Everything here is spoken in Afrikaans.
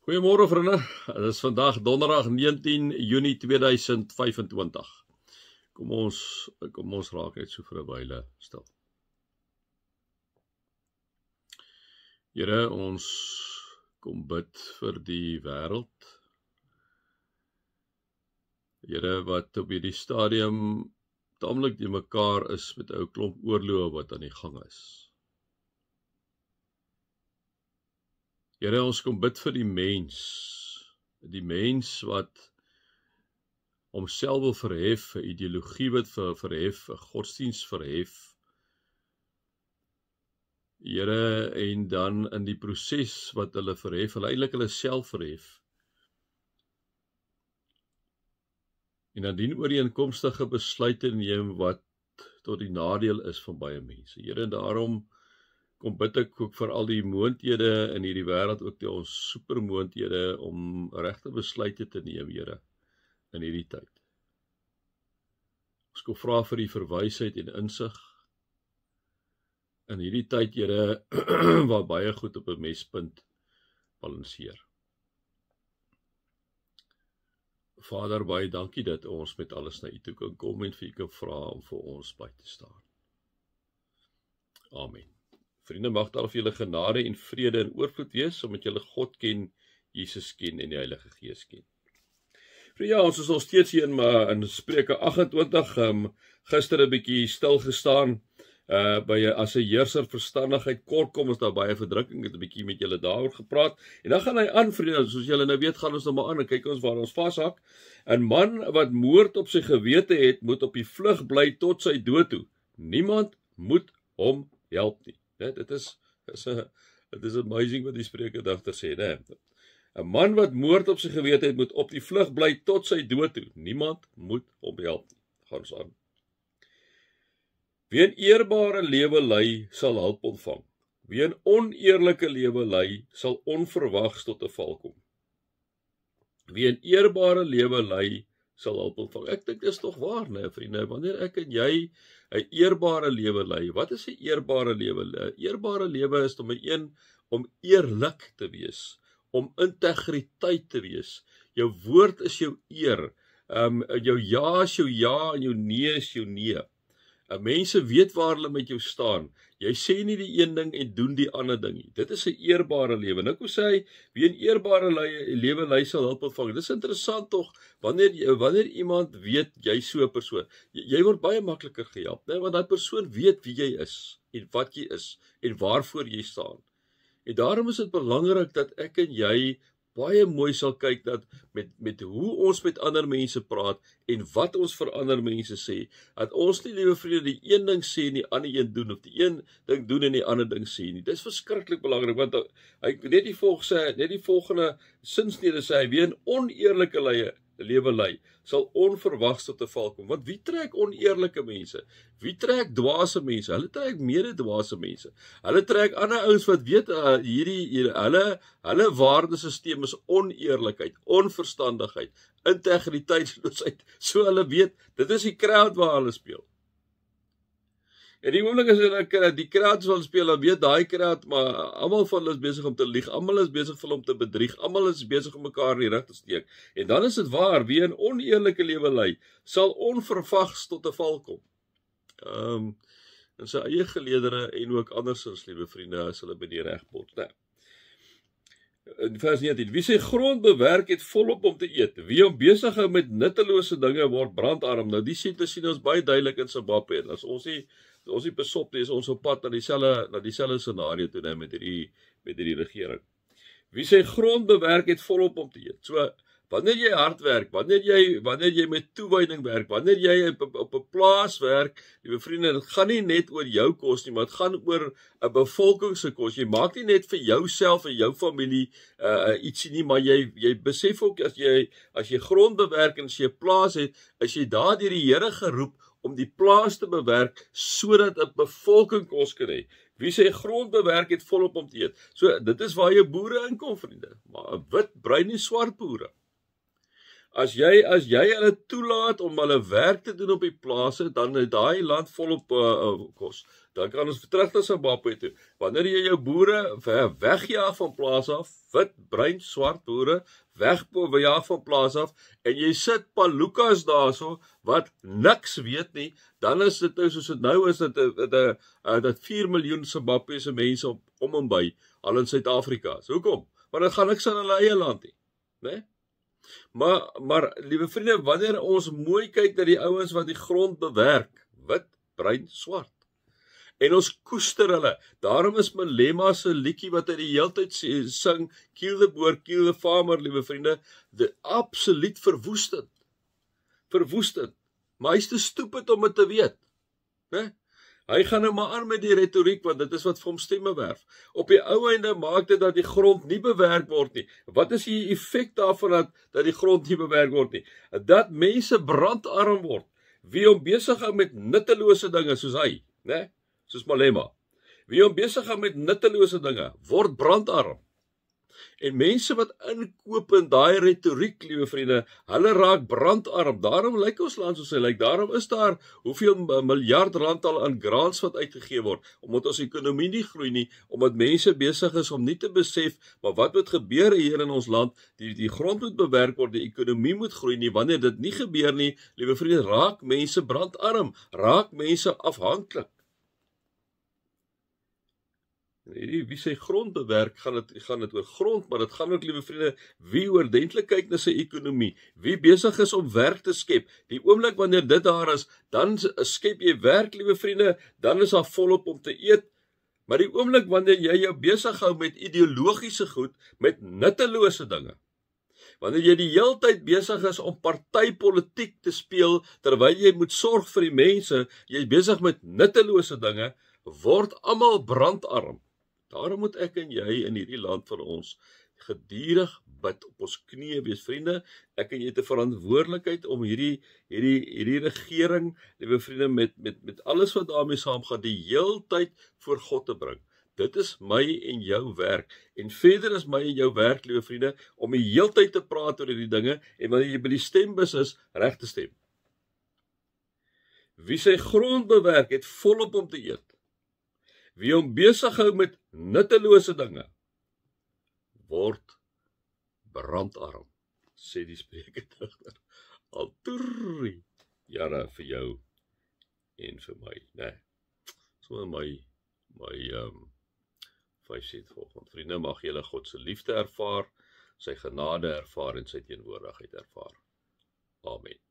Goeiemôre vriende, dit is vandag donderdag 19 Junie 2025. Kom ons raak net so vir 'n wyle stil. Here, ons kom bid vir die wêreld. Here, wat op hierdie stadium taamlik die mekaar is met 'n klomp oorloë wat aan die gang is. Here, ons kom bid vir die mens wat homself wil verhef, 'n ideologie wat verhef, 'n godsdienst verhef. Here, en dan in die proses wat hulle verhef, hulle eintlik hulle self verhef. En dan dien ooreenkomstige besluite neem wat tot die nadeel is van baie mense. Here, en daarom kom bid ek ook vir al die moondhede in hierdie wêreld, ook die ons supermoondhede om regte besluite te neem, Here, in hierdie tyd. Ons kom vra vir die verwysheid en insig in hierdie tyd, Here, waar baie goed op 'n mespunt balanseer. Vader, baie dankie dat ons met alles na U toe kan kom en vir U kan vra om vir ons by te staan. Amen. Vriende, mag daar vir julle genade en vrede en oorvloed wees, omdat julle God ken, Jesus ken en die Heilige Gees ken. Vriende, ja, ons is nog steeds hier in Spreuke 28, gister 'n bietjie stil gestaan, as 'n heerser verstandigheid kort kom, is daar baie verdrukking, het 'n bietjie met julle daaroor gepraat, en dan gaan hy aan, vriende, soos julle nou weet, gaan ons nou maar aan, en kyk ons waar ons vashak. 'n Man wat moord op sy gewete het, moet op die vlug bly tot sy dood toe. Niemand moet hom help nie. Dit is amazing wat die spreekdigter sê, né? 'n Man wat moord op sy gewete het, moet op die vlug bly tot sy dood toe. Niemand moet hom help nie. Gaan ons aan. Wie 'n eerbare lewe lei, sal hulp ontvang. Wie 'n oneerlike lewe lei, sal onverwags tot 'n val kom. Wie 'n eerbare lewe lei, sal hulp ontvang. Ek dink dis tog waar, né, vriende, wanneer ek en jy 'n eerbare lewe lei. Wat is 'n eerbare lewe? 'n Eerbare lewe is om eerlik te wees, om integriteit te wees. Jou woord is jou eer. Jou ja is jou ja en jou nee is jou nee. Mense weet waar hulle met jou staan. Jy sê nie die een ding en doen die ander ding nie. Dit is 'n eerbare lewe. Nou kom sê, wie 'n eerbare lewe lei, sal hulp ontvang. Dit is interessant tog, wanneer iemand weet jy so 'n persoon, jy word baie makliker gehelp, né? Want daai persoon weet wie jy is en wat jy is en waarvoor jy staan. En daarom is dit belangrik dat ek en jy baie mooi sal kyk dat met hoe ons met ander mense praat en wat ons vir ander mense sê, dat ons nie, liewe vriende, die een ding sê en die ander een doen, of die een ding doen en die ander ding sê nie. Dit is verskriklik belangrik, want hy net die volgende sinsnede sê, hy wie 'n oneerlike lewe lei, sal onverwags tot 'n val kom. Want wie trek oneerlike mense? Wie trek dwaase mense? Hulle trek mede dwaase mense. Hulle trek ander ouens wat weet, hulle waardesisteem is oneerlikheid, onverstandigheid, integriteitsloosheid. So hulle weet, dit is die crowd waar hulle speel. En die oomblik as hulle die crowd wil speel, dan weet daai crowd, maar almal van hulle is besig om te lieg, almal is besig om te bedrieg, almal is besig om mekaar in die rug te steek. En dan is dit waar, wie 'n oneerlike lewe lei, sal onverwags tot 'n val kom. In sy eie geleedere en ook andersins, liewe vriende, as hulle by die regbord. Nou, in vers 19, wie sy grond bewerk het volop om te eet, wie hom besig hou met nuttelose dinge word brandarm. Nou die sien ons baie duidelik in Zimbabwe, en as ons nie besop is ons op pad na dieselfde scenario toe, né, met hierdie regering. Wie sy grond bewerk het volop om te eet. So, wanneer jy hard werk, wanneer jy met toewyding werk, wanneer jy op 'n plaas werk, liewe vriende, dit gaan nie net oor jou kos nie, maar dit gaan oor 'n bevolking se kos. Jy maak nie net vir jouself en jou familie ietsie nie, maar jy besef ook, as jy grond bewerk en as jy 'n plaas het, is jy daar deur die Here geroep om die plaas te bewerk, sodat 'n bevolking kos kan hê. Wie sy grond bewerk het volop om te eet. So, dit is waar jou boere inkom, vriende. Maar 'n wit, bruin en swart boere. As jy hulle toelaat om hulle werk te doen op die plase, dan het daai land volop kos. Dan kan ons terug na Zimbabwe toe. Wanneer jy jou boere wegjaag van plaas af, wit, bruin, swart boere, wegjaag van plaas af, en jy sit palukas daarso, wat niks weet nie, dan is dit nou, soos dit nou is, dat 4 miljoen Zimbabwese mense om en by, al in Suid-Afrika. So, hoekom? Want dit gaan niks aan hulle eie land nie, né? Maar, liewe vriende, wanneer ons mooi kyk na die ouens wat die grond bewerk, wit, bruin, swart, en ons koester hulle. Daarom is Malema se liedjie wat hy die hele tyd sing, kill the boer, kill the farmer, liewe vriende, absoluut verwoestend. Verwoestend. Maar hy's te stupid om dit te weet. Né? Hy gaan nou maar aan met die retoriek, want dit is wat vir hom stemme werf. Op die ou einde maak dit dat die grond nie bewerk word nie. Wat is die effek daarvan dat die grond nie bewerk word nie? Dat mense brandarm word. Wie hom besig hou met nuttelose dinge soos hy, né? Soos Malema. Wie hom besig hou met nuttelose dinge, word brandarm. En mense wat inkoop in daai retoriek, liewe vriende, hulle raak brandarm. Daarom lyk ons land soos hy lyk. Daarom is daar hoeveel miljard rand al aan grants wat uitgegee word, omdat ons ekonomie nie groei nie, omdat mense besig is om nie te besef, maar wat moet gebeur hier in ons land? Die grond moet bewerk word, die ekonomie moet groei nie. Wanneer dit nie gebeur nie, liewe vriende, raak mense brandarm, raak mense afhanklik. Wie sy grond bewerk, gaan dit oor grond, maar dit gaan ook, liewe vriende, wie oordentlik kyk na sy ekonomie, wie besig is om werk te skep. Die oomblik wanneer dit daar is, dan skep jy werk, liewe vriende, dan is daar volop om te eet. Maar die oomblik wanneer jy jou besig hou met ideologiese goed, met nuttelose dinge, wanneer jy die hele tyd besig is om partypolitiek te speel, terwyl jy moet sorg vir die mense, jy is besig met nuttelose dinge, word almal brandarm. Daarom moet ek en jy in hierdie land van ons gedurig bid, op ons knieë wees, vriende. Ek en jy het 'n verantwoordelikheid om hierdie regering, liewe vriende, met alles wat daarmee saamgaan, die heeltyd voor God te bring. Dit is my en jou werk. En verder is my en jou werk, liewe vriende, om die heeltyd te praat oor hierdie dinge, en wanneer jy by die stembus is, reg te stem. Wie sy grond bewerk, het volop om te eet. Wie hom besig hou met nuttelose dinge, word brandarm, sê die spreekdigter. Al toerie jare vir jou en vir my, né? So my 5 cent volgende. Vriende, mag julle God se liefde ervaar, sy genade ervaar en sy teenwoordigheid ervaar. Amen.